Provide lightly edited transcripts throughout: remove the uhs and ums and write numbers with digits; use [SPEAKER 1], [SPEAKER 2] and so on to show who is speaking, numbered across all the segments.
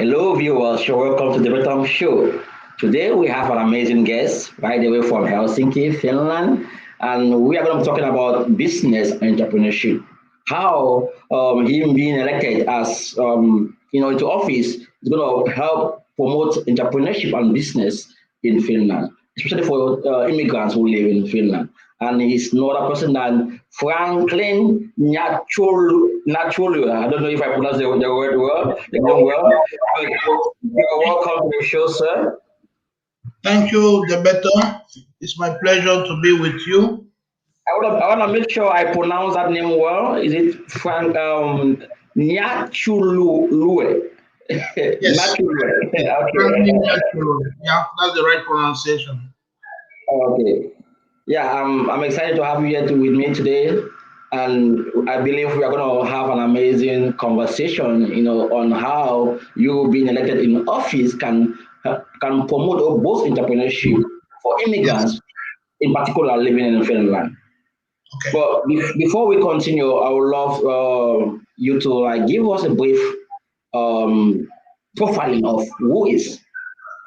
[SPEAKER 1] Hello, viewers. You're welcome to the Betong Show. Today we have an amazing guest, right away from Helsinki, Finland, and we are going to be talking about business and entrepreneurship. How him being elected as into office is going to help promote entrepreneurship and business in Finland, especially for immigrants who live in Finland. And he's no other person than Franklin Nyachulue. I don't know if I pronounced the word well, the name well, but you're welcome to the show, sir.
[SPEAKER 2] Thank you, Debeto. It's my pleasure to be with you.
[SPEAKER 1] I wanna make sure I pronounce that name well. Is it Frank Nyachulue?
[SPEAKER 2] Yes,
[SPEAKER 1] Nyachulue.
[SPEAKER 2] Franklin
[SPEAKER 1] Okay.
[SPEAKER 2] Nyachulue. Yeah, that's the right pronunciation.
[SPEAKER 1] Okay. Yeah, I'm excited to have you here with me today, and I believe we are going to have an amazing conversation, on how you being elected in office can promote both entrepreneurship for
[SPEAKER 2] Yes.
[SPEAKER 1] immigrants, in particular living in Finland.
[SPEAKER 2] Okay.
[SPEAKER 1] But before we continue, I would love you to give us a brief um, profiling of who is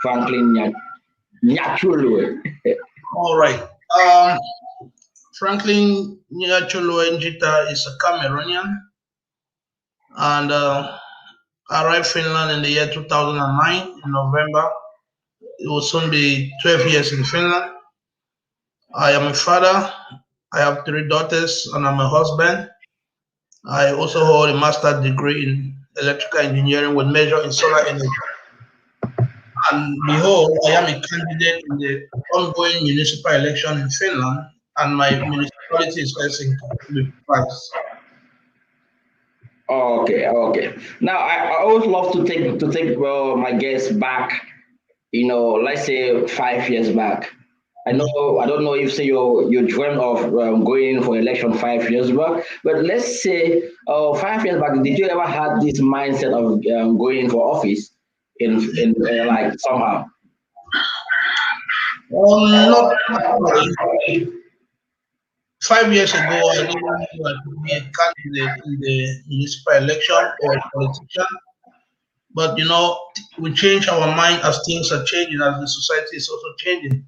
[SPEAKER 1] Franklin Nyachulue.
[SPEAKER 2] All right. Franklin Nyachulue Njita is a Cameroonian and arrived Finland in the year 2009 in November. It will soon be 12 years in Finland. I am a father. I have three daughters and I'm a husband. I also hold a master's degree in electrical engineering with major in solar energy. And behold, I am a candidate in the ongoing municipal election in Finland, and my municipality is Helsinki, to be precise.
[SPEAKER 1] Okay, okay. Now I always love to take my guests back. Let's say 5 years back. I don't know if say you dreamed of going in for election 5 years back, but let's say 5 years back, did you ever had this mindset of going in for office in like somehow?
[SPEAKER 2] Not actually. 5 years ago, I didn't know I could be a candidate in the municipal election or a politician. But we change our mind as things are changing, as the society is also changing.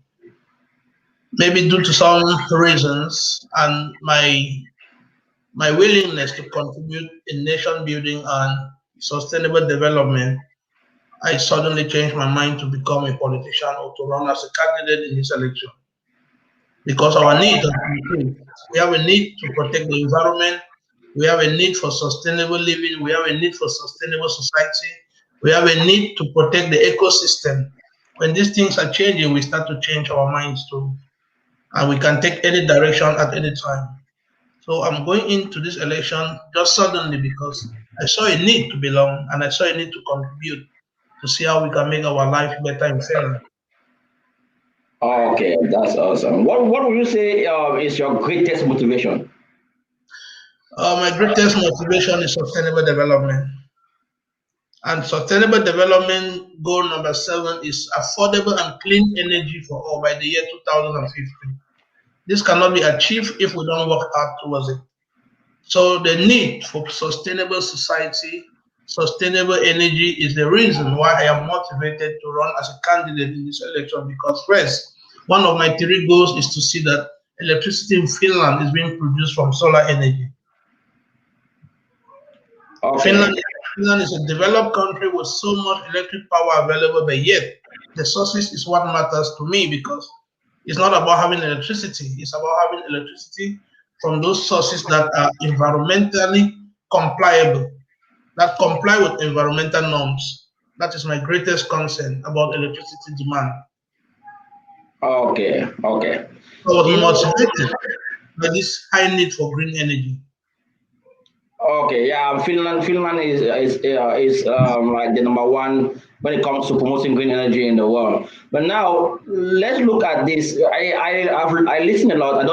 [SPEAKER 2] Maybe due to some reasons, and my willingness to contribute in nation building and sustainable development, I suddenly changed my mind to become a politician or to run as a candidate in this election because our need has increased. We have a need to protect the environment. We have a need for sustainable living. We have a need for sustainable society. We have a need to protect the ecosystem. When these things are changing, we start to change our minds too, and we can take any direction at any time. So I'm going into this election just suddenly because I saw a need to belong and I saw a need to contribute to see how we can make our life better in Finland.
[SPEAKER 1] Okay, that's awesome. What would you say is your greatest motivation?
[SPEAKER 2] My greatest motivation is sustainable development. And sustainable development goal number 7 is affordable and clean energy for all by the year 2050. This cannot be achieved if we don't work hard towards it. So the need for sustainable society, sustainable energy is the reason why I am motivated to run as a candidate in this election because first, one of my three goals is to see that electricity in Finland is being produced from solar energy.
[SPEAKER 1] Okay,
[SPEAKER 2] Finland, Finland is a developed country with so much electric power available, but yet the sources is what matters to me because it's not about having electricity, it's about having electricity from those sources that are environmentally compliable, that comply with environmental norms. That is my greatest concern about electricity demand.
[SPEAKER 1] okay, okay.
[SPEAKER 2] I was
[SPEAKER 1] You know,
[SPEAKER 2] motivated by this high need for green energy.
[SPEAKER 1] Okay, yeah, Finland is like the number one when it comes to promoting green energy in the world. But now let's look at this. I listen a lot. I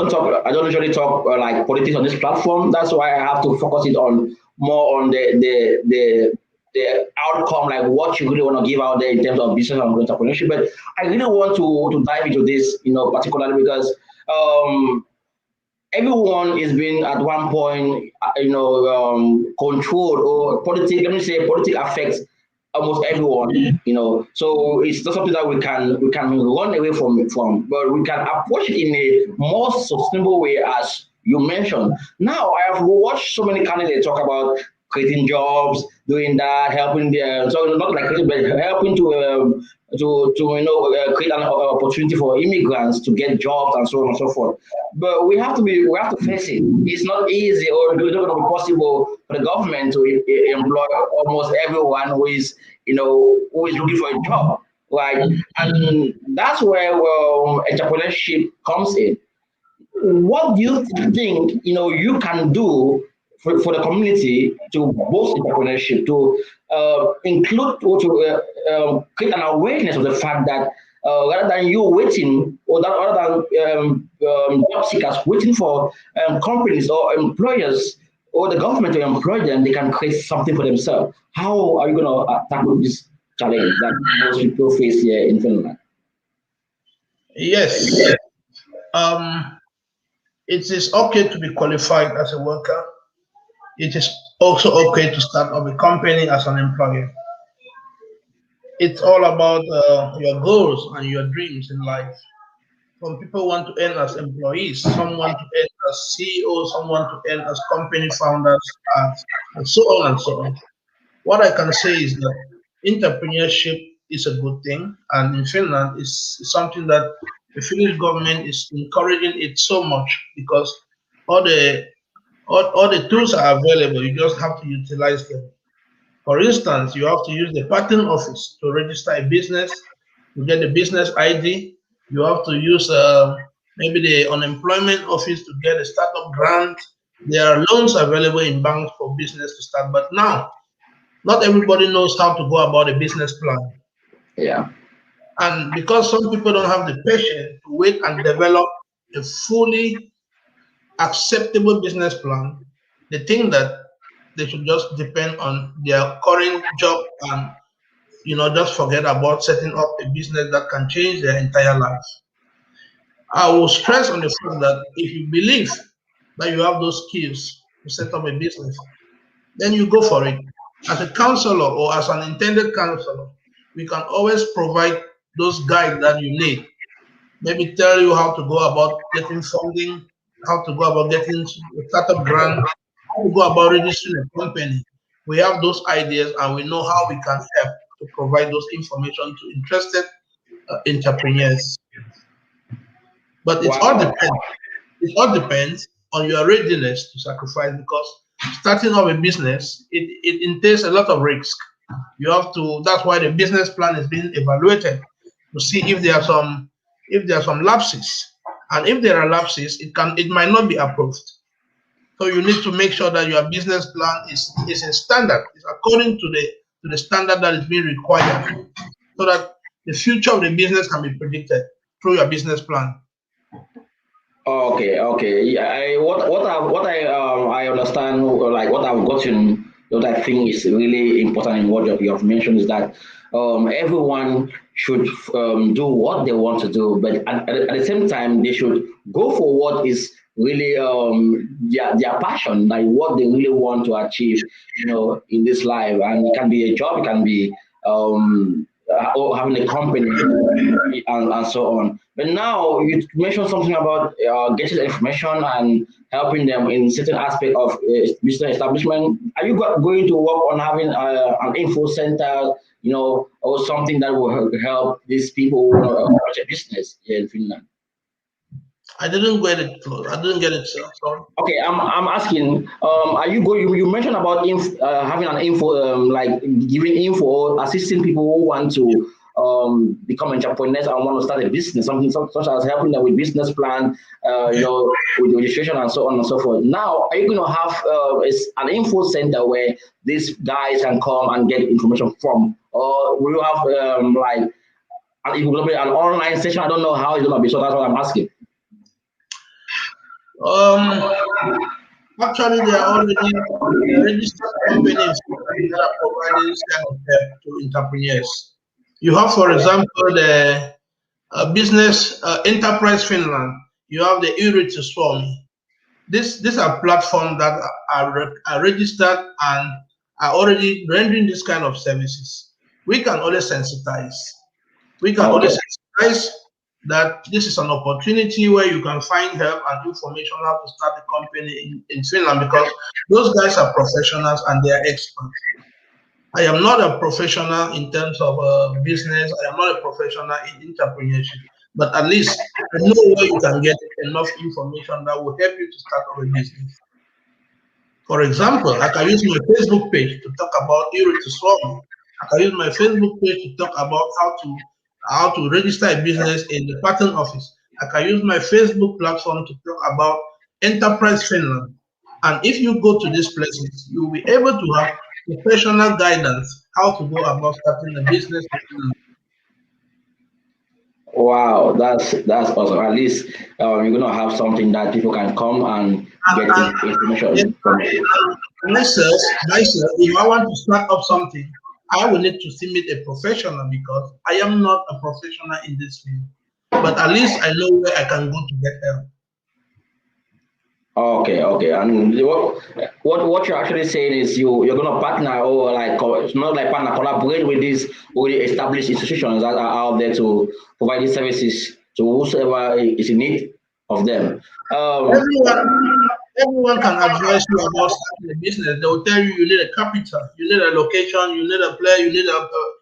[SPEAKER 1] don't usually talk like politics on this platform. That's why I have to focus it on more on the outcome, like what you really want to give out there in terms of business and entrepreneurship. But I really want to dive into this, particularly because everyone is being at one point, controlled or politics. Let me say, politics affects. almost everyone, So it's not something that we can run away from, but we can approach it in a more sustainable way, as you mentioned. Now I have watched so many candidates talk about creating jobs, doing that, helping them. So not like creating, but helping to create an opportunity for immigrants to get jobs and so on and so forth. But we have to face it. It's not easy, or it's not going to be possible for the government to employ almost everyone who is looking for a job, right? And that's where entrepreneurship comes in. What do you think you can do for the community to boost entrepreneurship, to include, or to create an awareness of the fact that rather than you waiting, or that rather than job seekers waiting for companies or employers or the government to employ them, they can create something for themselves. How are you going to tackle this challenge that most people face here in Finland?
[SPEAKER 2] Yes. Um, it is okay to be qualified as a worker. It is also okay to start up a company as an employer. It's all about your goals and your dreams in life. Some people want to earn as employees, some want to earn as CEOs, some want to earn as company founders, and so on and so on. What I can say is that entrepreneurship is a good thing, and in Finland, it's something that the Finnish government is encouraging it so much because all the all the tools are available. You just have to utilize them. For instance, you have to use the patent office to register a business, to get the business ID. You have to use maybe the unemployment office to get a startup grant. There are loans available in banks for business to start. But now, not everybody knows how to go about a business plan.
[SPEAKER 1] Yeah.
[SPEAKER 2] And because some people don't have the patience to wait and develop a fully acceptable business plan, they think that they should just depend on their current job and just forget about setting up a business that can change their entire life. I will stress on the fact that if you believe that you have those skills to set up a business, then you go for it. As a counselor or as an intended counselor, we can always provide those guides that you need. Maybe tell you how to go about getting funding, how to go about getting a startup grant, how to go about registering a company. We have those ideas and we know how we can help to provide those information to interested entrepreneurs. But
[SPEAKER 1] Wow.
[SPEAKER 2] it all depends on your readiness to sacrifice because starting up a business, it entails a lot of risk. You have to, that's why the business plan is being evaluated to see if there are some lapses. And if there are lapses, it might not be approved. So you need to make sure that your business plan is a standard, is according to the standard that is being required, so that the future of the business can be predicted through your business plan.
[SPEAKER 1] Okay, okay. Yeah, I understand, like what I've gotten, what I think is really important in what you have mentioned is that everyone should do what they want to do, but at the same time they should go for what is really their passion, like what they really want to achieve, in this life. And it can be a job, it can be or having a company, and so on. But now you mentioned something about getting the information and helping them in certain aspect of business establishment. Are you going to work on having an info center, or something that will help these people who want to launch a business here in Finland?
[SPEAKER 2] I didn't get it. I didn't get it, sir. Sorry.
[SPEAKER 1] Okay, I'm asking. Are you going? You mentioned about having an info, like giving info, assisting people who want to become entrepreneurs and want to start a business, something such as helping them with business plan, with registration and so on and so forth. Now, are you going to have an info center where these guys can come and get information from, or will you have like it will be an online session? I don't know how it's going to be, so that's what I'm asking.
[SPEAKER 2] Um, Actually, there are already registered companies that are providing this kind of help to entrepreneurs. You have, for example, the business enterprise Finland. You have the Uri Swami. These are platforms that are registered and are already rendering this kind of services. We can always sensitize. We can
[SPEAKER 1] Okay.
[SPEAKER 2] always sensitize that this is an opportunity where you can find help and information how to start a company in Finland, because those guys are professionals and they are experts. I am not a professional in terms of business. I am not a professional in entrepreneurship, but at least I know where you can get enough information that will help you to start up a business. For example, I can use my Facebook page to talk about Euro to Swami. I can use my Facebook page to talk about how to register a business in the patent office. I can use my Facebook platform to talk about Enterprise Finland. And if you go to these places, you will be able to have professional guidance how to go about starting a business in Finland.
[SPEAKER 1] Wow, that's awesome. At least you're gonna have something that people can come and get
[SPEAKER 2] And
[SPEAKER 1] information from you.
[SPEAKER 2] myself, if I want to start up something, I will need to submit a professional because I am not a professional in this field. But at least I know where I can go to get help.
[SPEAKER 1] Okay, okay. And what you're actually saying is you're gonna partner or like it's not like partner collaborate with these already established institutions that are out there to provide these services to whosoever is in need of them. Um,
[SPEAKER 2] Everyone, everyone can advise you about starting a business. They will tell you you need a capital, you need a location, you need a player, you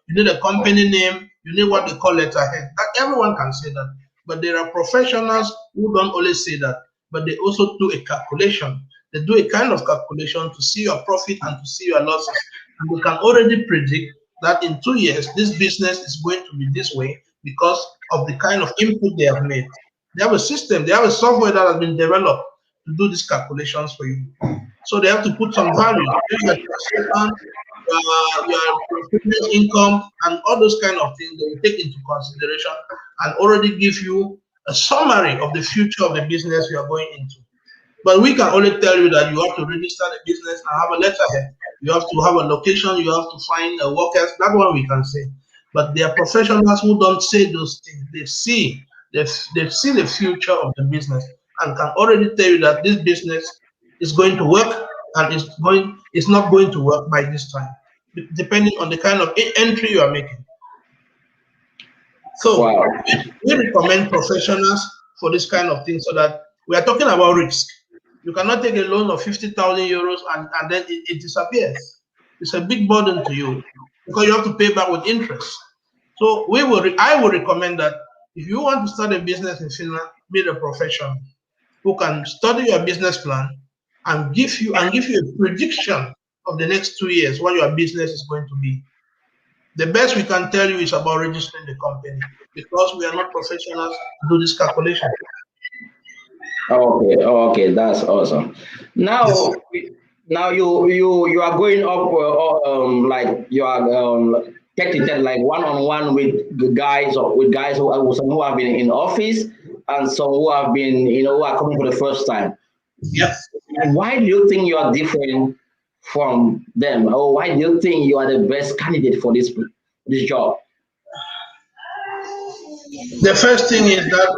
[SPEAKER 2] need a company name, you need what they call letterhead. Everyone can say that, but there are professionals who don't always say that, but they also do a calculation. They do a kind of calculation to see your profit and to see your losses, and they can already predict that in 2 years this business is going to be this way because of the kind of input they have made. They have a system, they have a software that has been developed to do these calculations for you. So they have to put some values, maybe your taxation, your previous income, and all those kind of things they will take into consideration and already give you a summary of the future of the business you are going into. But we can only tell you that you have to register the business and have a letterhead. You have to have a location. You have to find workers. That's what we can say. But there are professionals who don't say those things. They see the future of the business and can already tell you that this business is going to work and it's not going to work by this time, depending on the kind of entry you are making. So
[SPEAKER 1] wow.
[SPEAKER 2] we recommend professionals for this kind of thing so that we are talking about risk. You cannot take a loan of 50,000 euros and then it disappears. It's a big burden to you because you have to pay back with interest. So I would recommend that if you want to start a business in Finland, meet a professional who can study your business plan and give you a prediction of the next 2 years what your business is going to be. The best we can tell you is about registering the company because we are not professionals to do this calculation.
[SPEAKER 1] Okay, okay, that's awesome.
[SPEAKER 2] Yes.
[SPEAKER 1] Now, now you are going up like you are tech to tech, like one on one with the guys or with guys some who have been in office and some who have been who are coming for the first time.
[SPEAKER 2] Yep.
[SPEAKER 1] Why do you think you are different from them, or why do you think you are the best candidate for this job?
[SPEAKER 2] The first thing is that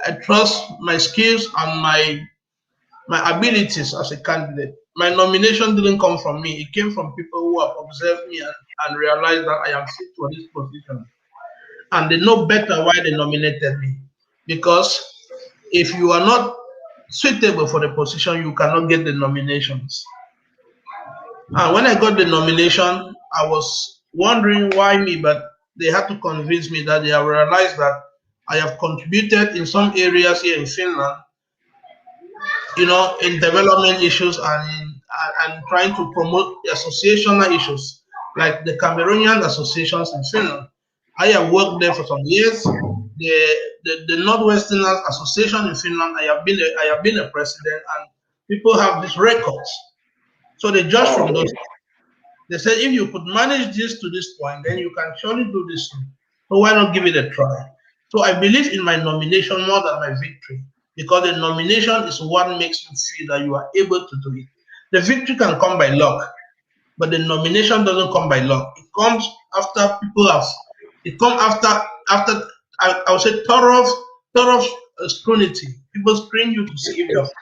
[SPEAKER 2] I trust my skills and my abilities as a candidate. My nomination didn't come from me. It came from people who have observed me and realized that I am fit for this position. And they know better why they nominated me. Because if you are not suitable for the position, you cannot get the nominations. And when I got the nomination, I was wondering why me, but they had to convince me that they have realized that I have contributed in some areas here in Finland, in development issues and trying to promote the associational issues, like the Cameroonian associations in Finland. I have worked there for some years. The Northwesterners Association in Finland, I have been a president, and people have these records. So they judge from those.
[SPEAKER 1] Okay.
[SPEAKER 2] They said if you could manage this to this point, then you can surely do this too. So why not give it a try? So I believe in my nomination more than my victory because the nomination is what makes you feel that you are able to do it. The victory can come by luck, but the nomination doesn't come by luck. It comes after people have. It comes after I would say thorough scrutiny. People screen you to see if you're fit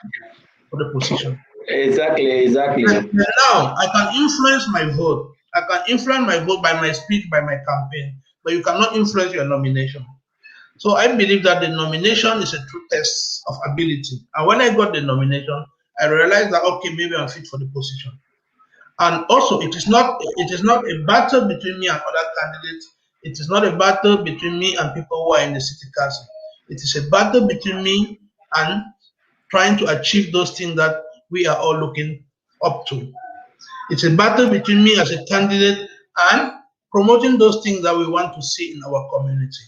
[SPEAKER 2] for the position.
[SPEAKER 1] Exactly,
[SPEAKER 2] But
[SPEAKER 1] exactly.
[SPEAKER 2] now I can influence my vote. I can influence my vote by my speech, by my campaign, but you cannot influence your nomination. So I believe that the nomination is a true test of ability. And when I got the nomination, I realized that okay, maybe I'm fit for the position. And also, it is not a battle between me and other candidates. It is not a battle between me and people who are in the city council. It is a battle between me and trying to achieve those things that we are all looking up to. It's a battle between me as a candidate and promoting those things that we want to see in our community.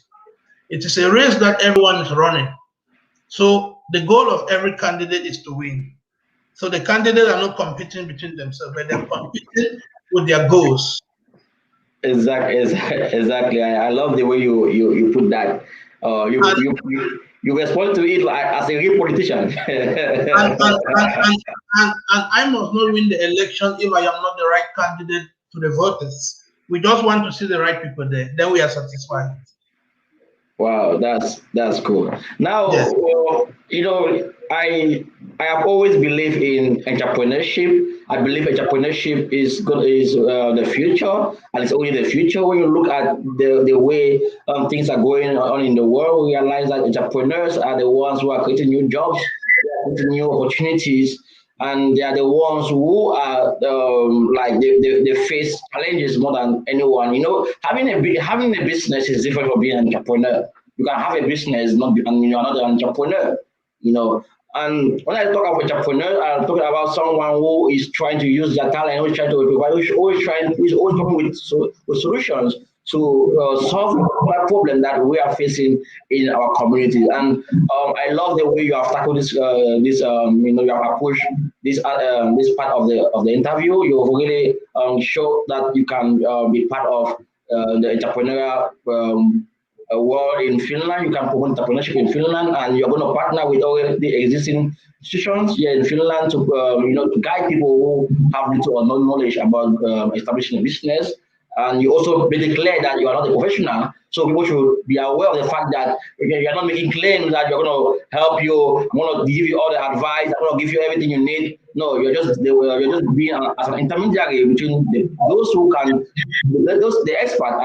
[SPEAKER 2] It is a race that everyone is running. So the goal of every candidate is to win. So the candidates are not competing between themselves, but they're competing with their goals.
[SPEAKER 1] Exactly, exactly. I love the way you put that.
[SPEAKER 2] And
[SPEAKER 1] You respond to it like as a real politician.
[SPEAKER 2] and, and, and, and, and I must not win the election if I am not the right candidate to the voters. We just want to see the right people there. Then we are satisfied.
[SPEAKER 1] Wow, that's cool. Now,
[SPEAKER 2] Yes.
[SPEAKER 1] I have always believed in entrepreneurship. I believe entrepreneurship is the future, and it's only the future. When you look at the way things are going on in the world, we realize that entrepreneurs are the ones who are creating new jobs, they are creating new opportunities, and they are the ones who are like they face challenges more than anyone. Having a business is different from being an entrepreneur. You can have a business, not be, and you're not an entrepreneur. You know, and when I talk about entrepreneur, I'm talking about someone who is trying to use their talent, who is trying to provide, who is always coming with solutions to solve that problem that we are facing in our community. And I love the way you have tackled you have approached this part of the interview. You have really showed that you can be part of the entrepreneurial world in Finland. You can promote entrepreneurship in Finland, and you're going to partner with all the existing institutions here in Finland to to guide people who have little or no knowledge about establishing a business. And you also made it clear that you are not a professional, so people should be aware of the fact that you're not making claims that you're going to help you, I'm going to give you all the advice, I'm going to give you everything you need. No, you're just being as an intermediary between those who can, the expert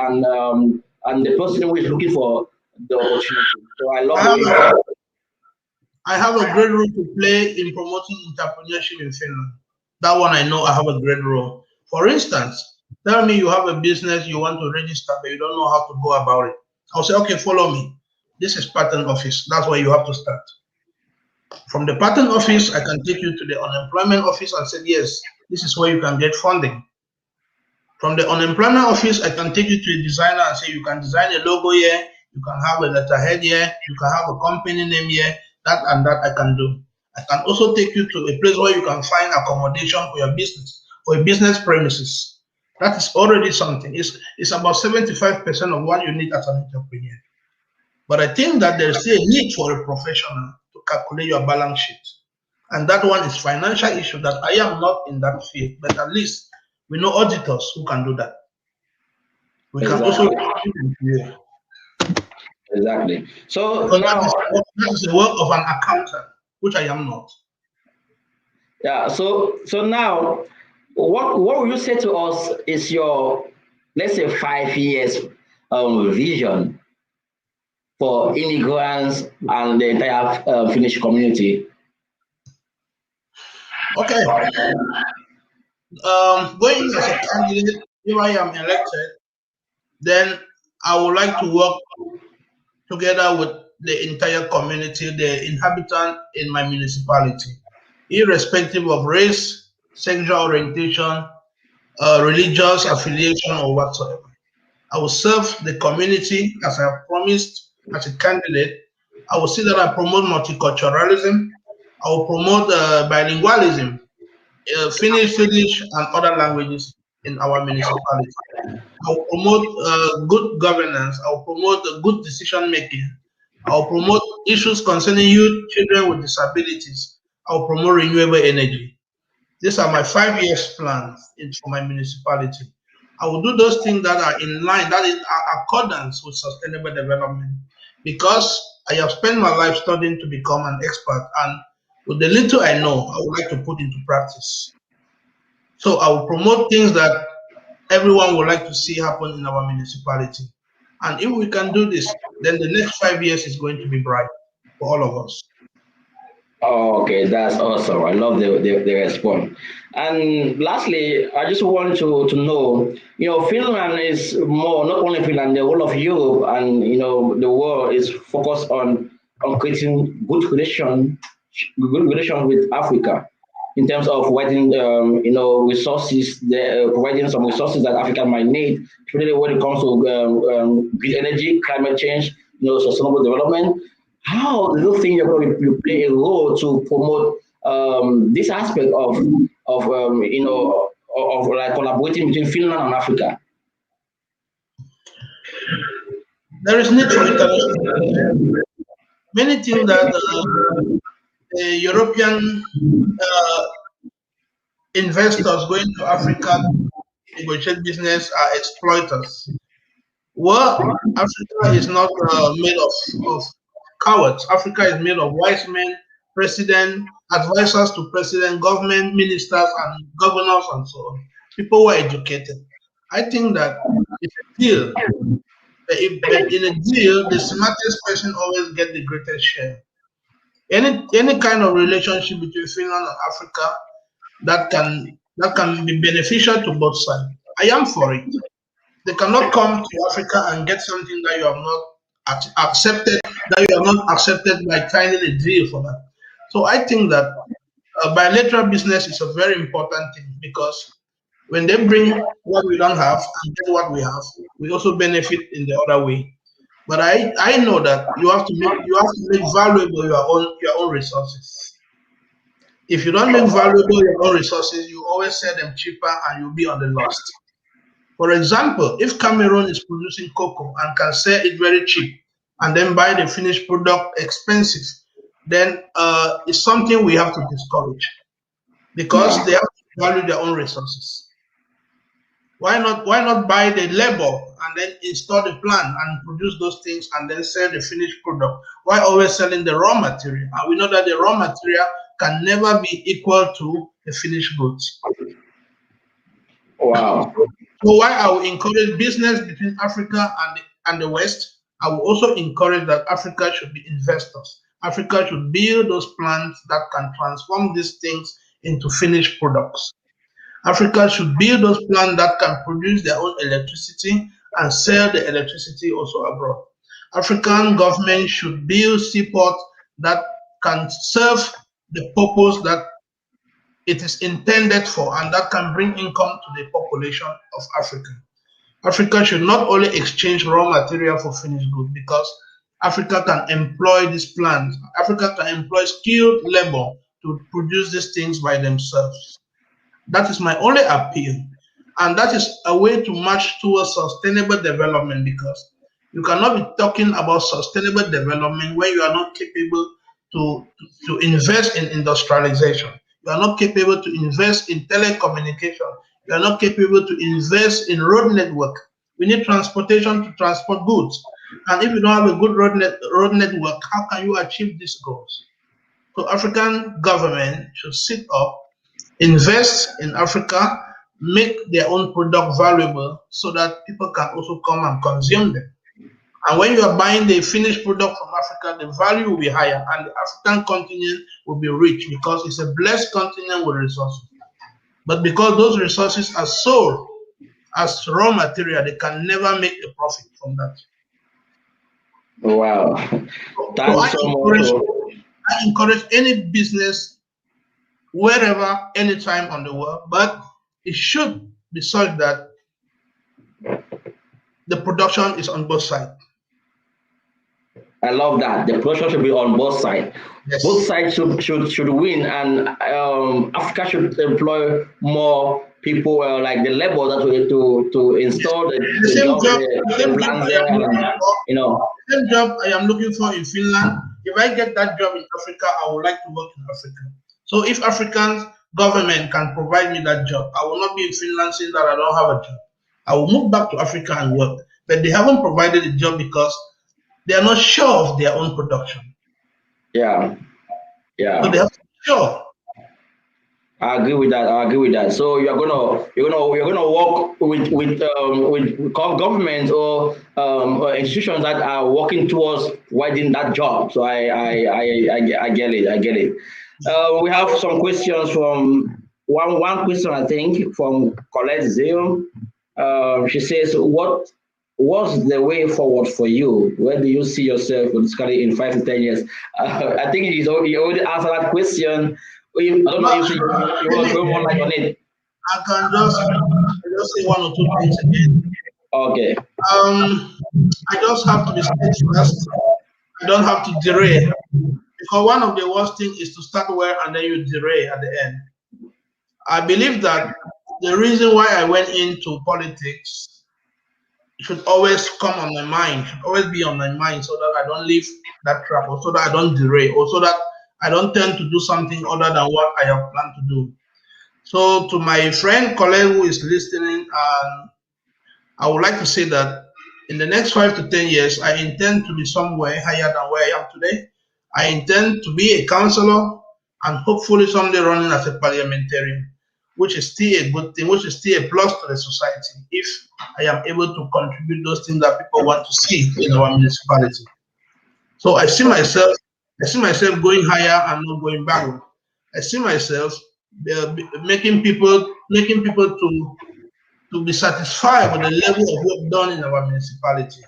[SPEAKER 1] and the person who is looking for the opportunity. So I
[SPEAKER 2] I
[SPEAKER 1] love the
[SPEAKER 2] have
[SPEAKER 1] way you
[SPEAKER 2] a,
[SPEAKER 1] talk.
[SPEAKER 2] I have a great role to play in promoting entrepreneurship in Finland. That one I know I have a great role. For instance, tell me you have a business you want to register, but you don't know how to go about it. I'll say, okay, follow me. This is patent office. That's where you have to start. From the patent office, I can take you to the unemployment office and say, yes, this is where you can get funding. From the unemployment office, I can take you to a designer and say you can design a logo here, you can have a letterhead here, you can have a company name here, that and that I can do. I can also take you to a place where you can find accommodation for your business, for a business premises. That is already something. It's about 75% of what you need as an entrepreneur. But I think that there's still a need for a professional to calculate your balance sheet. And that one is financial issue that I am not in that field, but at least we know auditors who can do that. We can also
[SPEAKER 1] Exactly,
[SPEAKER 2] yeah,
[SPEAKER 1] exactly. So
[SPEAKER 2] because that
[SPEAKER 1] now,
[SPEAKER 2] is that is the work of an accountant, which I am not.
[SPEAKER 1] yeah. So now, what would you say to us is your, let's say, 5 years vision for immigrants and the entire Finnish community?
[SPEAKER 2] Okay. Going as a candidate, if I am elected, then I would like to work together with the entire community, the inhabitant in my municipality, irrespective of race, sexual orientation, religious affiliation, or whatsoever. I will serve the community as I have promised as a candidate. I will see that I promote multiculturalism. I will promote bilingualism, Finnish, Swedish, and other languages in our municipality. I will promote good governance. I will promote good decision making. I will promote issues concerning youth, children with disabilities. I will promote renewable energy. These are my 5 years plans for my municipality. I will do those things that are in line, that is accordance with sustainable development. Because I have spent my life studying to become an expert, and with the little I know, I would like to put into practice. So I will promote things that everyone would like to see happen in our municipality. And if we can do this, then the next 5 years is going to be bright for all of us.
[SPEAKER 1] Oh, okay, that's awesome. I love the response. And lastly, I just want to know, Finland is more, not only Finland, the whole of Europe and, the world is focused on creating good relation with Africa in terms of providing, resources, providing some resources that Africa might need, particularly when it comes to green energy, climate change, sustainable development. How do you think you're going to play a role to promote this aspect of like collaborating between Finland and Africa?
[SPEAKER 2] There is need for international. Many think that the European uh, investors going to Africa to negotiate business are exploiters. Well, Africa is not made of cowards. Africa is made of wise men, president, advisors to president, government, ministers, and governors, and so on. People who are educated. I think that it's a deal, but in a deal, the smartest person always get the greatest share. Any kind of relationship between Finland and Africa that can be beneficial to both sides. I am for it. They cannot come to Africa and get something that you have not accepted, that you have not accepted by signing a deal for that. So I think that bilateral business is a very important thing because when they bring what we don't have and get what we have, we also benefit in the other way. But I know that you have to make valuable your own resources. If you don't make valuable your own resources, you always sell them cheaper and you'll be on the lost. For example, if Cameroon is producing cocoa and can sell it very cheap and then buy the finished product expensive, then it's something we have to discourage because
[SPEAKER 1] Yeah.
[SPEAKER 2] they have to value their own resources. Why not buy the labor and then install the plant and produce those things and then sell the finished product? Why always selling the raw material? And we know that the raw material can never be equal to the finished goods.
[SPEAKER 1] Wow.
[SPEAKER 2] So why I will encourage business between Africa and the West, I will also encourage that Africa should be investors. Africa should build those plants that can transform these things into finished products. Africa should build those plants that can produce their own electricity and sell the electricity also abroad. African government should build seaports that can serve the purpose that it is intended for and that can bring income to the population of Africa. Africa should not only exchange raw material for finished goods because Africa can employ these plants. Africa can employ skilled labor to produce these things by themselves. That is my only appeal. And that is a way to march towards sustainable development because you cannot be talking about sustainable development when you are not capable to invest in industrialization. You are not capable to invest in telecommunication. You are not capable to invest in road network. We need transportation to transport goods. And if you don't have a good road network, how can you achieve these goals? So African government should sit up, invest in Africa, make their own product valuable so that people can also come and consume them. And when you are buying the finished product from Africa, the value will be higher and the African continent will be rich because it's a blessed continent with resources. But because those resources are sold as raw material, they can never make a profit from that.
[SPEAKER 1] Wow.
[SPEAKER 2] So
[SPEAKER 1] Thanks so much.
[SPEAKER 2] I encourage any business wherever, anytime on the world, but it should be such that the production is on both sides.
[SPEAKER 1] I love that. The pressure should be on both sides. Both
[SPEAKER 2] Yes.
[SPEAKER 1] sides should win, and Africa should employ more people, like the labor that we to install
[SPEAKER 2] The
[SPEAKER 1] the
[SPEAKER 2] same
[SPEAKER 1] job,
[SPEAKER 2] job, the
[SPEAKER 1] the
[SPEAKER 2] same job
[SPEAKER 1] plants
[SPEAKER 2] I
[SPEAKER 1] there,
[SPEAKER 2] am looking
[SPEAKER 1] and
[SPEAKER 2] for,
[SPEAKER 1] you know.
[SPEAKER 2] the same job I am looking for in Finland. If I get that job in Africa, I would like to work in Africa. So if African government can provide me that job, I will not be in Finland saying that I don't have a job. I will move back to Africa and work. But they haven't provided a job because they are not sure of their own production.
[SPEAKER 1] Yeah,
[SPEAKER 2] So
[SPEAKER 1] yeah.
[SPEAKER 2] they have to be sure.
[SPEAKER 1] I agree with that. I agree with that. So you're gonna work with government or institutions that are working towards widening that job. So I get it. I get it. We have some questions from one question I think from Colette Zio. She says, what's the way forward for you? Where do you see yourself politically in 5 to 10 years? I think he already answered that question. I don't know
[SPEAKER 2] No,
[SPEAKER 1] if you want to go more light on it.
[SPEAKER 2] I can just say one or two things again.
[SPEAKER 1] Okay.
[SPEAKER 2] Um, I just have to be steadfast. I don't have to derail because one of the worst things is to start well and then you derail at the end. I believe that the reason why I went into politics should always come on my mind, should always be on my mind so that I don't leave that trap or so that I don't derail or so that I don't tend to do something other than what I have planned to do. So to my friend, colleague who is listening, I would like to say that in the next 5 to 10 years, I intend to be somewhere higher than where I am today. I intend to be a councillor and hopefully someday running as a parliamentarian, which is still a good thing, which is still a plus to the society if I am able to contribute those things that people want to see in our municipality. So I see myself going higher and not going backward. I see myself making people to be satisfied with the level of work done in our municipality.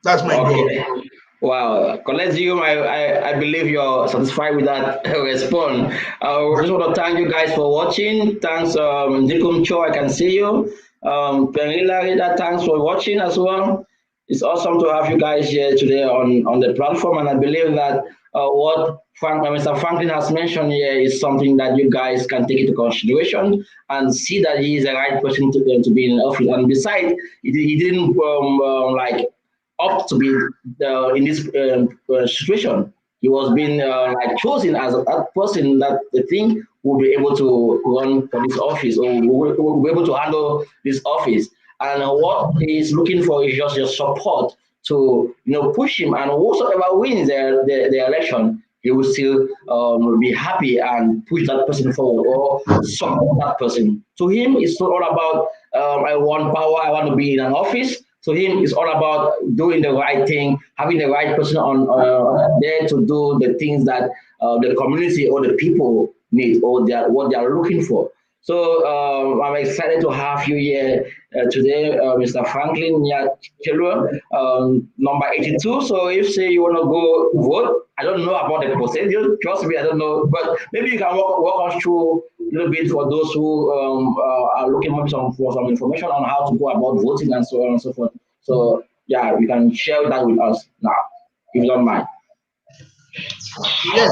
[SPEAKER 2] That's my goal.
[SPEAKER 1] Okay. Wow. Collegium, I believe you're satisfied with that response. I just want to thank you guys for watching. Thanks, Dikum Cho, I can see you. Penila Rida, thanks for watching as well. It's awesome to have you guys here today on the platform, and I believe that what Mr. Franklin has mentioned here is something that you guys can take into consideration and see that he is the right person to be in office. And besides, he didn't like opt to be in this situation. He was being like chosen as that person that the thing will be able to run for this office or will be able to handle this office. And what he's looking for is just your support to push him. And whosoever wins the election, he will still be happy and push that person forward or support that person. To him, it's not all about I want power, I want to be in an office. To him, it's all about doing the right thing, having the right person on there to do the things that the community or the people need or what they are looking for. So I'm excited to have you here today, Mr. Franklin Nyachulue, number 82. So if say you want to go vote, I don't know about the procedure. Trust me, I don't know, but maybe you can walk us through a little bit for those who are looking for some information on how to go about voting and so on and so forth. So yeah, you can share that with us now, if you don't mind.
[SPEAKER 2] Yes.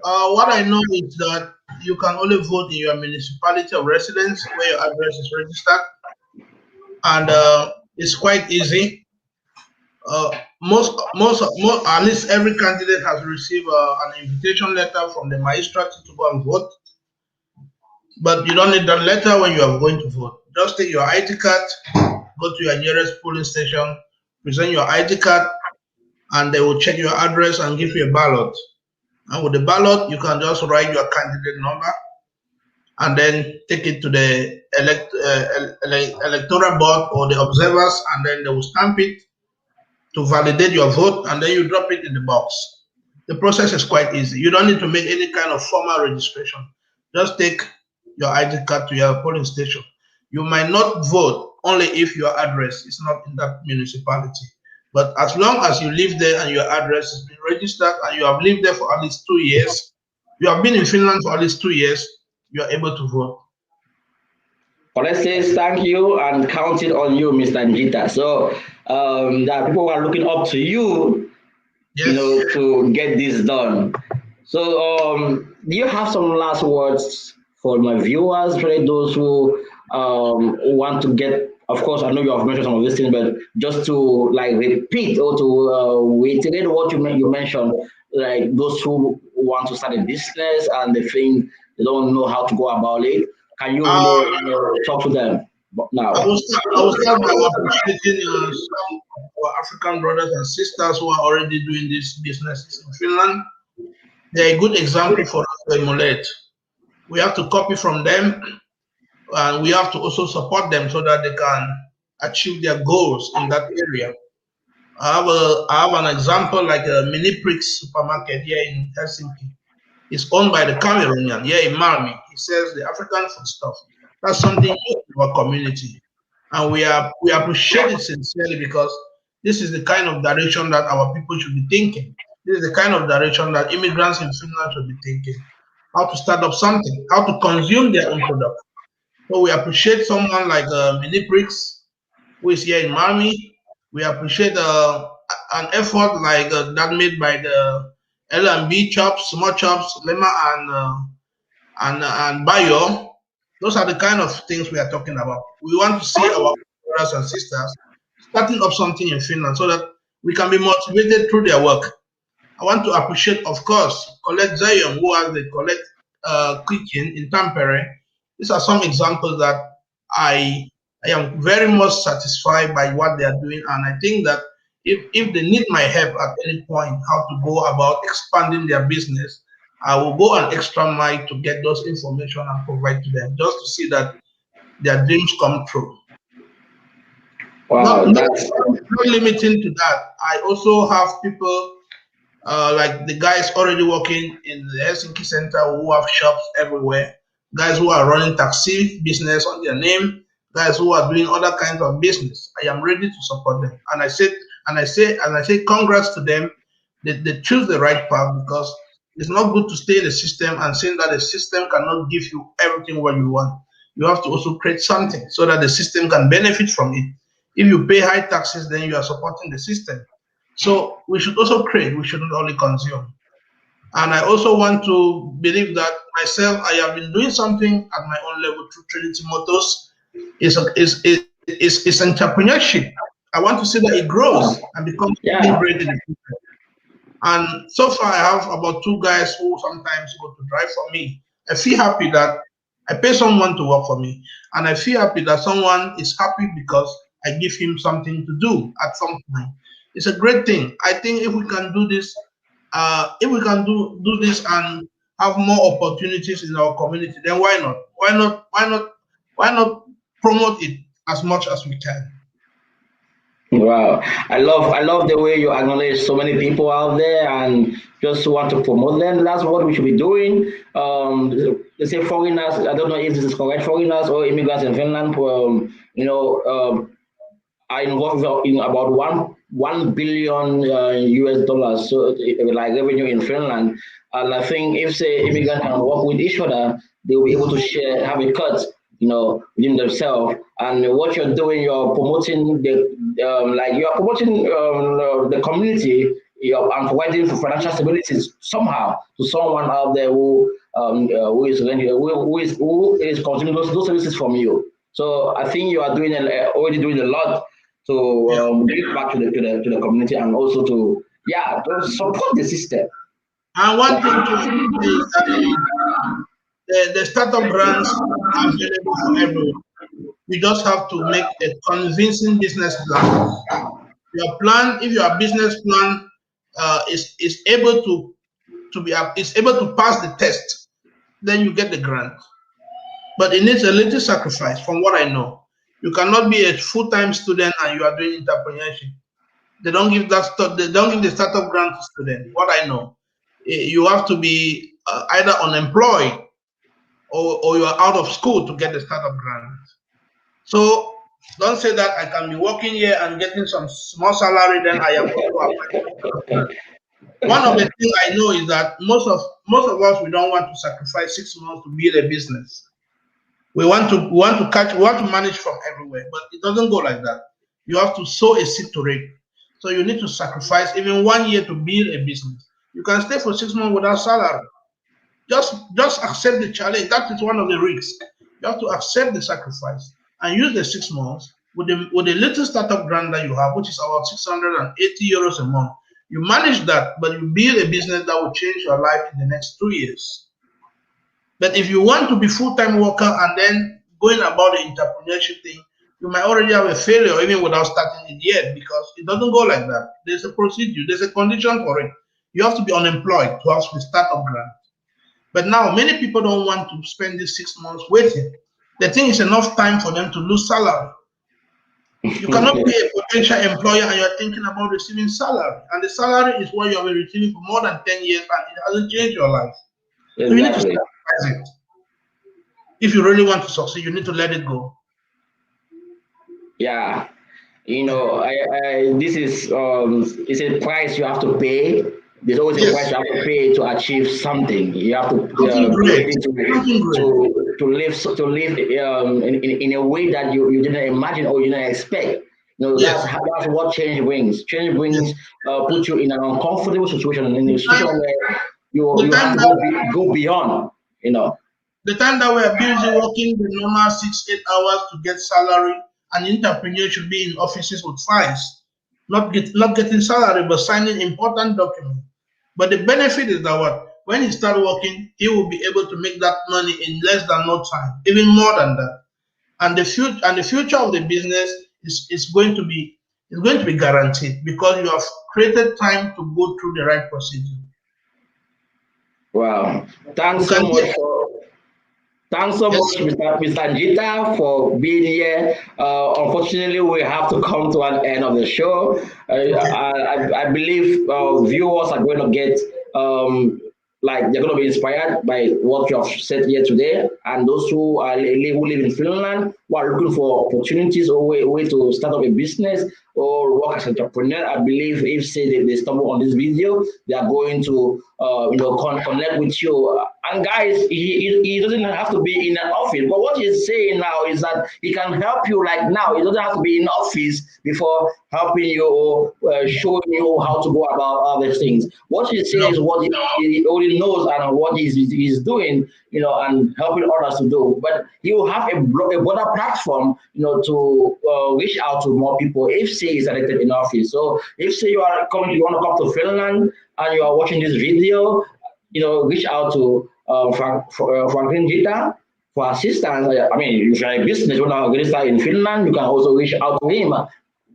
[SPEAKER 2] What I know is that you can only vote in your municipality of residence where your address is registered, and it's quite easy. Most, at least every candidate has received an invitation letter from the magistrate to go and vote. But you don't need that letter when you are going to vote. Just take your ID card, go to your nearest polling station, present your ID card, and they will check your address and give you a ballot. And with the ballot, you can just write your candidate number and then take it to the electoral board or the observers, and then they will stamp it to validate your vote, and then you drop it in the box. The process is quite easy. You don't need to make any kind of formal registration. Just take your ID card to your polling station. You might not vote only if your address is not in that municipality. But as long as you live there and your address has been registered and you have lived there for at least 2 years, you have been in Finland for at least 2 years, you are able to vote.
[SPEAKER 1] Let's say thank you and count it on you, Mr. Njita. So there are people who are looking up to you,
[SPEAKER 2] Yes.
[SPEAKER 1] to get this done. So do you have some last words for my viewers, for those who want to get, of course, I know you have mentioned some of these things, but just to like repeat or to reiterate what you mentioned, like those who want to start a business and they think they don't know how to go about it, can you really talk to them now?
[SPEAKER 2] I will start by appreciating some of our African brothers and sisters who are already doing these businesses in Finland. They're a good example for us to emulate. We have to copy from them, and we have to also support them so that they can achieve their goals in that area. I have an example like a mini prix supermarket here in Helsinki. It's owned by the Cameroonian here in Malmi. He sells the African food stuff. That's something new in our community, and we appreciate it sincerely because this is the kind of direction that our people should be thinking. This is the kind of direction that immigrants in Finland should be thinking. How to start up something, how to consume their own product. So we appreciate someone like Miniprix, who is here in Miami. We appreciate an effort like that made by the L&B chops, small chops, Lema and Bayo. Those are the kind of things we are talking about. We want to see our brothers and sisters starting up something in Finland so that we can be motivated through their work. I want to appreciate, of course, Colette Zion, who has the Colette Kitchen in Tampere. These are some examples that I I am very much satisfied by what they are doing, and I think that if they need my help at any point, how to go about expanding their business, I will go an extra mile to get those information and provide to them, just to see that their dreams come true. Not
[SPEAKER 1] Wow,
[SPEAKER 2] not,
[SPEAKER 1] that's
[SPEAKER 2] not limiting to that. I also have people like the guys already working in the Helsinki Center who have shops everywhere, guys who are running taxi business on their name, guys who are doing other kinds of business. I am ready to support them. And I say congrats to them. They choose the right path because it's not good to stay in the system and saying that the system cannot give you everything what you want. You have to also create something so that the system can benefit from it. If you pay high taxes, then you are supporting the system. So we should also create, we shouldn't only consume. And I also want to believe that myself, I have been doing something at my own level through Trinity Motors. Is entrepreneurship. I want to see that it grows and becomes something
[SPEAKER 1] yeah.
[SPEAKER 2] great in the future. And so far, I have about two guys who sometimes go to drive for me. I feel happy that I pay someone to work for me. And I feel happy that someone is happy because I give him something to do at some point. It's a great thing. I think if we can do this, if we can do this and have more opportunities in our community, then why not? Why not promote it as much as we can?
[SPEAKER 1] Wow, I love the way you acknowledge so many people out there and just want to promote them. That's what we should be doing. They say foreigners. I don't know if this is correct. Foreigners or immigrants in Finland. Are involved in about one billion US dollars, so like revenue in Finland. And I think if say immigrants can work with each other, they will be able to share, have a cut, within themselves. And what you're doing, you're promoting like you're promoting the community. And providing financial stability somehow to someone out there who is consuming those services from you. So I think you are already doing a lot to
[SPEAKER 2] Yeah.
[SPEAKER 1] give back to the community and also to support the system.
[SPEAKER 2] And one thing to say is that the startup grants are available for everyone. You just have to make a convincing business plan. Your plan, if your business plan is able to be is able to pass the test, then you get the grant. But it needs a little sacrifice, from what I know. You cannot be a full-time student and you are doing entrepreneurship. They don't give the startup grant to students. What I know, you have to be either unemployed or you are out of school to get the startup grant. So don't say that I can be working here and getting some small salary, then I am also applying for startup grant. One of the things I know is that most of us we don't want to sacrifice 6 months to build a business. We want to manage from everywhere, but it doesn't go like that. You have to sow a seed to reap. So you need to sacrifice even 1 year to build a business. You can stay for 6 months without salary. Just accept the challenge. That is one of the risks. You have to accept the sacrifice and use the 6 months with the little startup grant that you have, which is about 680 euros a month. You manage that, but you build a business that will change your life in the next 2 years. But if you want to be full-time worker and then going about the entrepreneurship thing, you might already have a failure even without starting it yet because it doesn't go like that. There's a procedure, there's a condition for it. You have to be unemployed to have the startup grant. But now many people don't want to spend these 6 months waiting. They think it's enough time for them to lose salary. You cannot be a potential employer and you're thinking about receiving salary. And the salary is what you have been receiving for more than 10 years and it hasn't changed your life. So you need to
[SPEAKER 1] Exactly.
[SPEAKER 2] sacrifice it. If you really want to succeed, you need to let it go.
[SPEAKER 1] Yeah.
[SPEAKER 2] Yeah.
[SPEAKER 1] This is it's a price you have to pay. There's always a price
[SPEAKER 2] Yes.
[SPEAKER 1] you have to pay to achieve something. You have to
[SPEAKER 2] Something
[SPEAKER 1] be
[SPEAKER 2] great.
[SPEAKER 1] ready
[SPEAKER 2] Something great.
[SPEAKER 1] to live in a way that you didn't imagine or you didn't expect.
[SPEAKER 2] Yes.
[SPEAKER 1] That's what change brings. Change
[SPEAKER 2] Yes.
[SPEAKER 1] brings put you in an uncomfortable situation, in a
[SPEAKER 2] The
[SPEAKER 1] situation
[SPEAKER 2] time,
[SPEAKER 1] where
[SPEAKER 2] the
[SPEAKER 1] you have
[SPEAKER 2] time
[SPEAKER 1] to
[SPEAKER 2] that
[SPEAKER 1] go beyond. You know.
[SPEAKER 2] the time that we are busy working the normal 6, 8 hours to get salary, an entrepreneur should be in offices with files, not getting salary but signing important documents. But the benefit is that what when he start working, he will be able to make that money in less than no time, even more than that. And the future of the business is going to be guaranteed because you have created time to go through the right procedure.
[SPEAKER 1] Wow.
[SPEAKER 2] You
[SPEAKER 1] Thanks so
[SPEAKER 2] can
[SPEAKER 1] much
[SPEAKER 2] get
[SPEAKER 1] for Thanks so
[SPEAKER 2] yes,
[SPEAKER 1] much, Mr. Njita, for being here. Unfortunately, we have to come to an end of the show.
[SPEAKER 2] okay.
[SPEAKER 1] I believe viewers are going to get like they're going to be inspired by what you have said here today, and those who live in Finland who are looking for opportunities or way to start up a business or work as an entrepreneur. I believe if say they stumble on this video, they are going to connect with you. And guys, he doesn't have to be in an office. But what he's saying now is that he can help you like now. He doesn't have to be in office before helping you or showing you how to go about other things. What he's saying
[SPEAKER 2] No,
[SPEAKER 1] is what he already knows and what he's doing, and helping others to do. But he will have a broader platform, to reach out to more people if say he's elected in office. So if say you want to come to Finland and you are watching this video, reach out to Franklin Jita for assistance. I mean, if you're a business owner organizer in Finland, you can also reach out to him,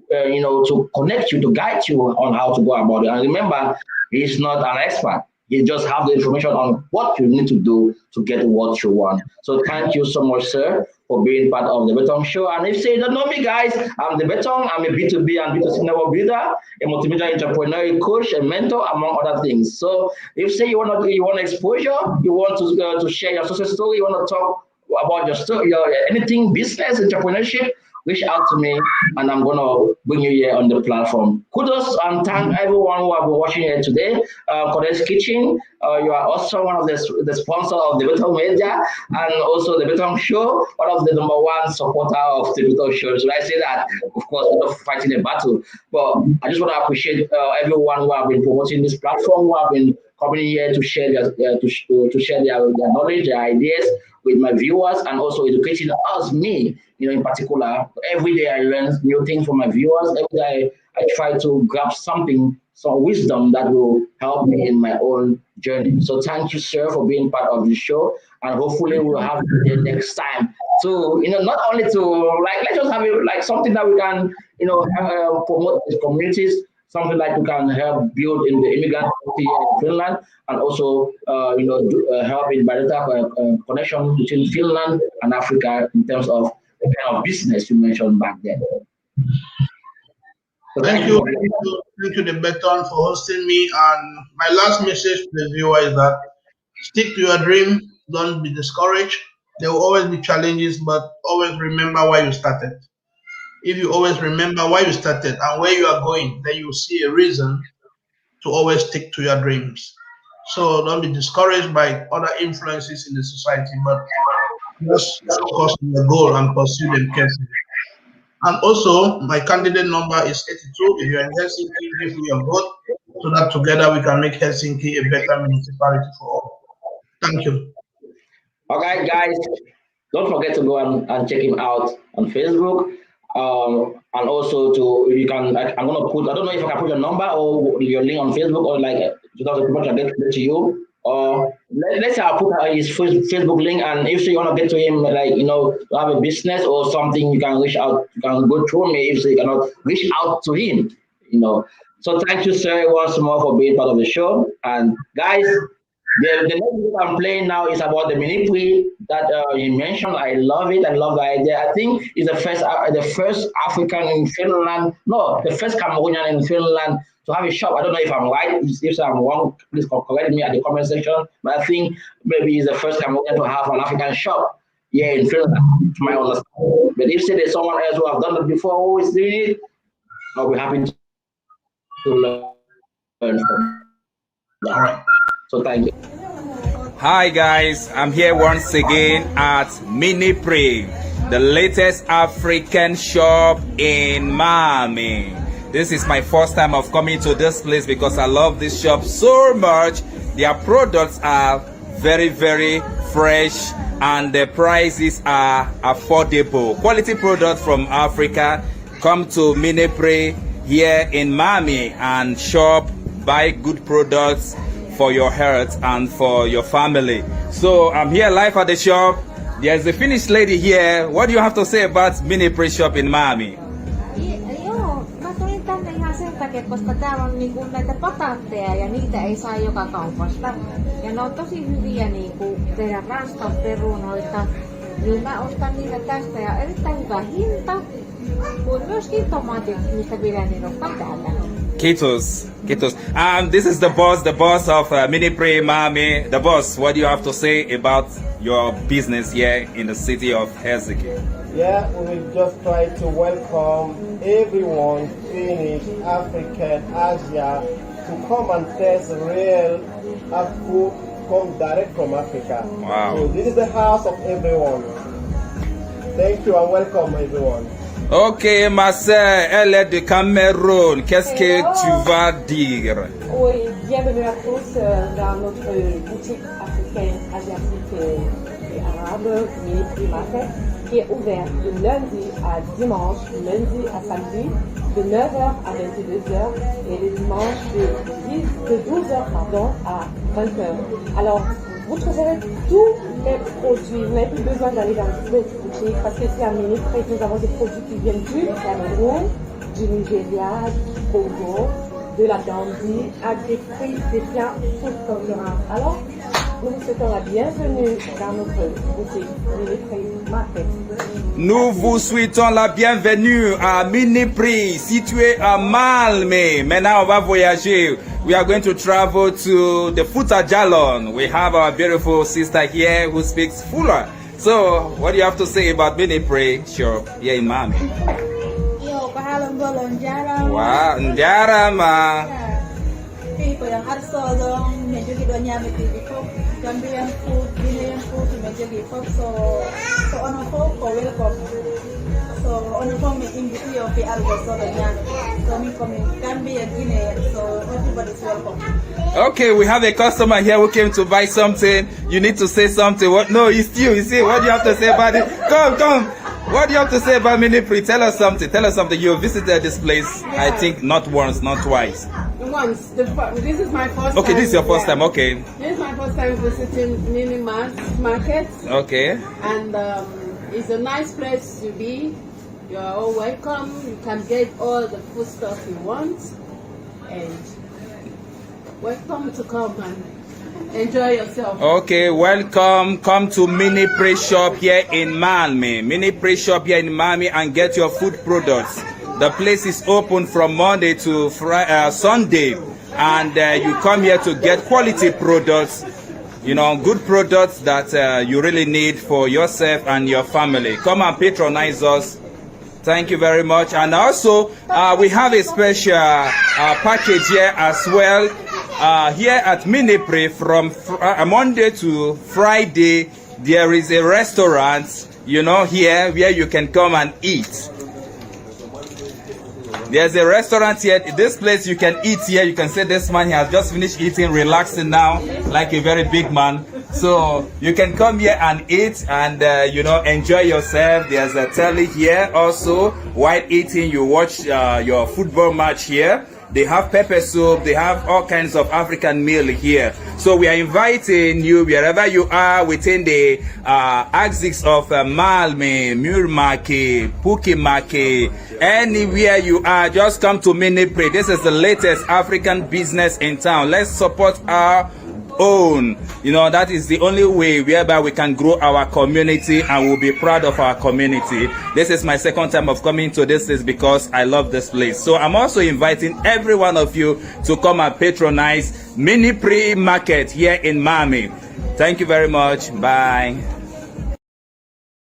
[SPEAKER 1] to connect you, to guide you on how to go about it. And remember, he's not an expert. He just have the information on what you need to do to get what you want. So thank you so much, sir, for being part of the Betong Show. And if you don't know me, guys, I'm the Betong. I'm a B2B and B2C network builder, a multimedia entrepreneur, a coach, a mentor, among other things. So if say you want exposure, you want to share your success story, you want to talk about your story, your anything business, entrepreneurship, reach out to me and I'm gonna bring you here on the platform. Kudos and thank everyone who have been watching here today. Codes Kitchen, you are also one of the sponsor of the Betong Media and also the Betong Show, one of the number one supporter of the Betong Show. So I say that, of course, we're not fighting a battle, but I just want to appreciate everyone who have been promoting this platform, who have been coming here to share to share their knowledge, their ideas with my viewers, and also educating us, me, in particular. Every day I learn new things from my viewers. Every day I try to grab something, some wisdom that will help me in my own journey. So thank you, sir, for being part of the show, and hopefully we'll have you there next time. So not only to let's just have it like something that we can promote the communities, something like we can help build in the immigrant community in Finland, and also help in bilateral connection between Finland and Africa in terms of the kind of business you mentioned back then. So
[SPEAKER 2] thank
[SPEAKER 1] thank you
[SPEAKER 2] you,
[SPEAKER 1] for being.
[SPEAKER 2] thank you, the Beton, for hosting me. And my last message to the viewer is that stick to your dream. Don't be discouraged. There will always be challenges, but always remember why you started. If you always remember why you started and where you are going, then you will see a reason to always stick to your dreams. So don't be discouraged by other influences in the society, but just focus on your goal and pursue them carefully. And also, my candidate number is 82. If you're in Helsinki, give me your vote so that together we can make Helsinki a better municipality for all. Thank you.
[SPEAKER 1] All right, guys, don't forget to go and check him out on Facebook. And also you can I'm gonna put I don't know if I can put your number or your link on Facebook or like so that the people can get to you. Or let's say I'll put his Facebook link, and if you want to get to him, like to have a business or something, you can reach out. You can go through me if you cannot reach out to him. So thank you, sir, once more for being part of the show. And guys, The next game I'm playing now is about the mini pre that you mentioned. I love it. I love the idea. I think it's the first African in Finland. No, the first Cameroonian in Finland to have a shop. I don't know if I'm right. If I'm wrong, please correct me at the comment section. But I think maybe he's the first Cameroonian to have an African shop here in Finland, to my understanding. But if say there's someone else who have done it before who is doing it, I'll be happy to learn from that.
[SPEAKER 2] All right.
[SPEAKER 1] So thank you.
[SPEAKER 3] Hi guys, I'm here once again at Mini Pre, the latest African shop in Miami. This is my first time of coming to this place because I love this shop so much. Their products are very, very fresh and the prices are affordable. Quality products from Africa. Come to Mini Pre here in Miami and shop, buy good products for your health and for your family. So I'm here live at the shop. There's a Finnish lady here. What do you have to say about Mini Pre shop in Miami?
[SPEAKER 4] Joo, mä tulin tänne ihan sen takia, koska täällä on niinku näitä pataatteja ja niitä ei saa joka kaupasta. Ja ne on tosi hyviä niinku tehdä ranskan perunoita. Niin mä ostan niitä tästä ja erittäin hyvä hinta. Kuin myöskin tomaatit, mistä pidän niin ostan täältä.
[SPEAKER 3] Kitos, Kitos. This is the boss of Mini Pre Miami. The boss, what do you have to say about your business here in the city of Helsinki?
[SPEAKER 5] Yeah, we just try to welcome everyone, Finnish, African, Asia, to come and taste real food come direct from Africa.
[SPEAKER 3] Wow.
[SPEAKER 5] So this is the house of everyone. Thank you and welcome everyone.
[SPEAKER 3] Ok, ma sœur, elle est de Cameroun. Qu'est-ce que tu vas dire?
[SPEAKER 6] Oui, bienvenue à tous dans notre boutique africaine, asiatique et arabe, Mini Pre Market, qui est ouverte de lundi à dimanche, lundi à samedi, de 9h à 22h et le dimanche de 12h à 20h. Alors, vous trouverez tous les produits. Vous n'avez plus besoin d'aller dans d'autres boutiques parce que c'est à Mini Pre, nous avons des produits qui viennent du Cameroun, du Nigeria, du Congo, de la Gambie, à des prix défiant toute concurrence. Alors, nous vous souhaitons la bienvenue dans notre boutique Mini Pre Market.
[SPEAKER 3] Nous vous souhaitons la bienvenue à Mini Pre, situé à Malmö. Maintenant, on va voyager. We are going to travel to the Futa Jalon. We have our beautiful sister here who speaks Fula. So, what do you have to say about Mini Pre shop here in Miami?
[SPEAKER 7] Yo, kahalang bolong jarang.
[SPEAKER 3] Wow, Njarama.
[SPEAKER 7] People yang arsolong, medyo hidwanya metibi ko. Gambian food, Guinean food, medyo hipop. So ono po, welcome. So ono po may invite yo pi algo so niya. So me come Gambia, Guinea. So everybody's welcome.
[SPEAKER 3] Okay, we have a customer here who came to buy something. You need to say something. What? No, it's you. You see, what do you have to say about it? Come. What do you have to say about Mini Pre? Tell us something. Tell us something. You visited this place, I think, not once, not twice.
[SPEAKER 6] Once. This is my first time.
[SPEAKER 3] Okay, this is your first time. Okay.
[SPEAKER 6] This is my first time visiting Mini Market.
[SPEAKER 3] Okay.
[SPEAKER 6] And it's a nice place to be. You are all welcome. You can get all the food stuff you want. And welcome to come and enjoy yourself.
[SPEAKER 3] Okay, welcome. Come to Mini Pre shop here in Malmö. Mini Pre shop here in Miami and get your food products. The place is open from Monday to Sunday, and you come here to get quality products, you know, good products that you really need for yourself and your family. Come and patronize us. Thank you very much. And also, we have a special package here as well. Here at Mini Pre from Monday to Friday, there is a restaurant, you know, here where you can come and eat. There's a restaurant here. This place you can eat here. You can say this man, he has just finished eating, relaxing now, like a very big man. So you can come here and eat and, you know, enjoy yourself. There's a telly here also. While eating, you watch your football match here. They have pepper soup. They have all kinds of African meal here. So we are inviting you wherever you are within the axis of Malmö, Murmaki, Pukimaki, anywhere you are, just come to Mini Pre. This is the latest African business in town. Let's support our own. You know, that is the only way whereby we can grow our community and we'll be proud of our community. This is my second time of coming to this place because I love this place. So I'm also inviting every one of you to come and patronize Mini Pre Market here in Miami. Thank you very much. Bye.